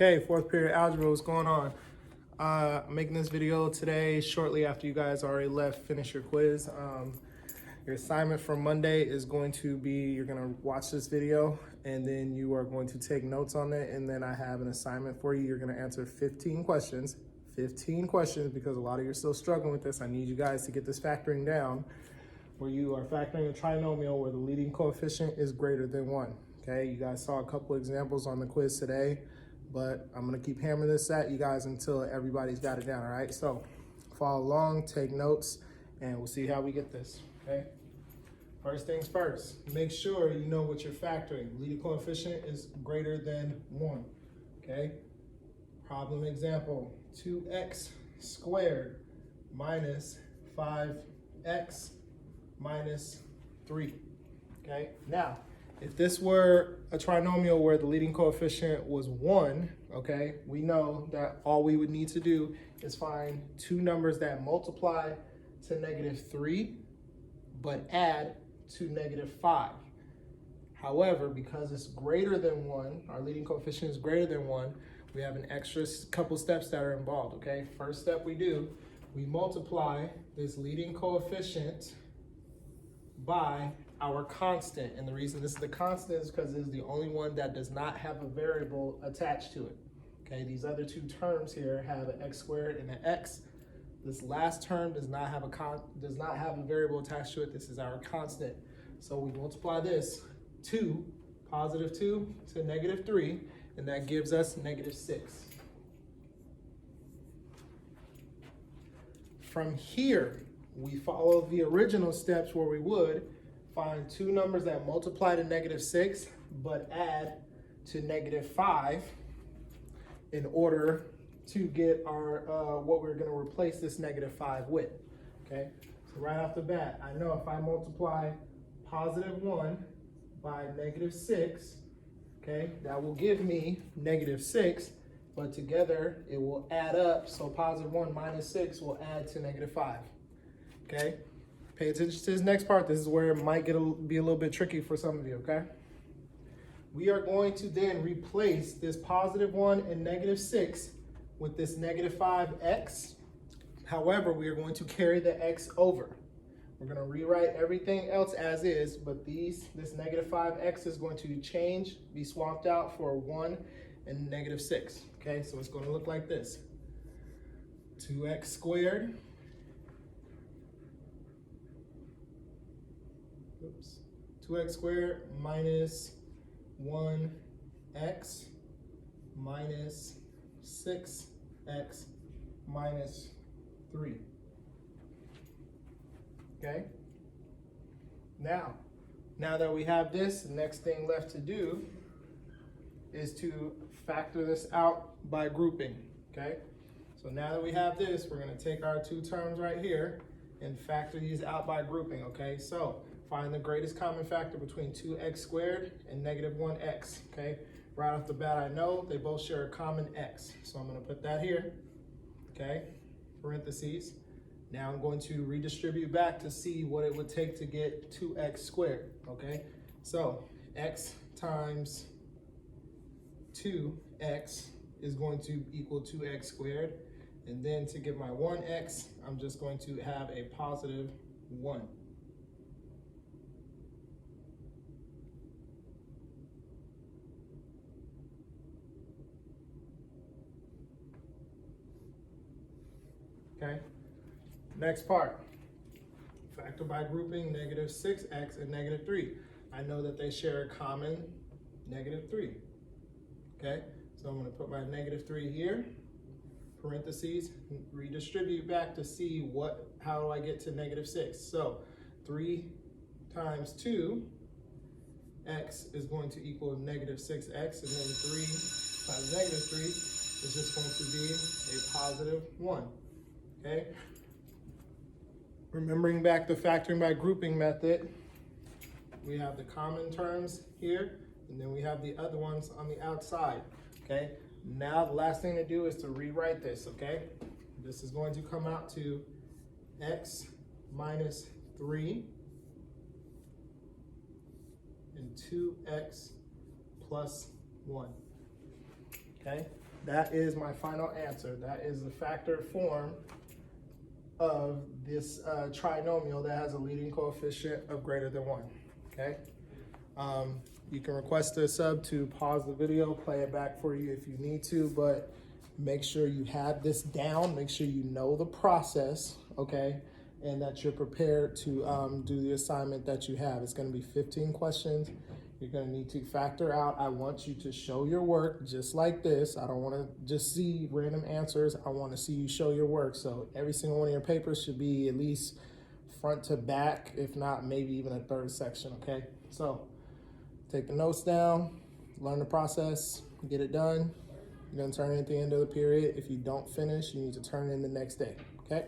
Okay, fourth period algebra, what's going on? I'm making this video today shortly after you guys already left, finish your quiz. Your assignment for Monday is going to be, you're gonna watch this video and then you are going to take notes on it, and then I have an assignment for you. You're gonna answer 15 questions because a lot of you are still struggling with this. I need you guys to get this factoring down, where you are factoring a trinomial where the leading coefficient is greater than 1. Okay, you guys saw a couple examples on the quiz today, but I'm gonna keep hammering this at you guys until everybody's got it down, all right? So follow along, take notes, and we'll see how we get this, okay? First things first, make sure you know what you're factoring. Leading coefficient is greater than 1, okay? Problem example, 2x squared minus 5x minus 3, okay? Now, if this were a trinomial where the leading coefficient was 1, okay, we know that all we would need to do is find two numbers that multiply to -3, but add to -5. However, because it's greater than 1, our leading coefficient is greater than 1, we have an extra couple steps that are involved, okay? First step we do, we multiply this leading coefficient by our constant. And the reason this is the constant is because it's the only one that does not have a variable attached to it. Okay, these other two terms here have an x squared and an x. This last term does not have a variable attached to it. This is our constant. So we multiply this 2, positive 2 to -3, and that gives us -6. From here, we follow the original steps where we would find two numbers that multiply to -6 but add to -5 in order to get our what we're going to replace this -5 with. Okay, so right off the bat, I know if I multiply positive 1 by -6, okay, that will give me -6, but together it will add up. So positive 1 minus 6 will add to -5. Okay, pay attention to this next part. This is where it might be a little bit tricky for some of you, okay? We are going to then replace this positive 1 and -6 with this -5x. However, we are going to carry the x over. We're going to rewrite everything else as is, but this -5x is going to change, be swapped out for 1 and -6. Okay, so it's going to look like this. 2x squared. 2x squared minus 1x minus 6x minus 3. Okay? Now that we have this, the next thing left to do is to factor this out by grouping. Okay? So now that we have this, we're going to take our two terms right here and factor these out by grouping. Okay? So find the greatest common factor between 2x squared and -1x, okay? Right off the bat, I know they both share a common x. So I'm gonna put that here, okay? Parentheses. Now I'm going to redistribute back to see what it would take to get 2x squared, okay? So x times 2x is going to equal 2x squared. And then to get my 1x, I'm just going to have a positive 1. Okay, next part, factor by grouping -6x and -3. I know that they share a common -3. Okay, so I'm going to put my -3 here, parentheses, redistribute back to see how do I get to -6. So 3 times 2x is going to equal -6x, and then 3 times -3 is just going to be a positive 1. Okay, remembering back the factoring by grouping method, we have the common terms here, and then we have the other ones on the outside. Okay, now the last thing to do is to rewrite this. Okay, this is going to come out to x minus 3 and 2x plus 1. Okay, That is my final answer. That is the factor form of this trinomial that has a leading coefficient of greater than 1, okay? You can request a sub to pause the video, play it back for you if you need to, but make sure you have this down, make sure you know the process, okay? And that you're prepared to do the assignment that you have. It's gonna be 15 questions. You're gonna need to factor out. I want you to show your work just like this. I don't wanna just see random answers. I wanna see you show your work. So every single one of your papers should be at least front to back, if not maybe even a third section, okay? So take the notes down, learn the process, get it done. You're gonna turn in at the end of the period. If you don't finish, you need to turn in the next day, okay?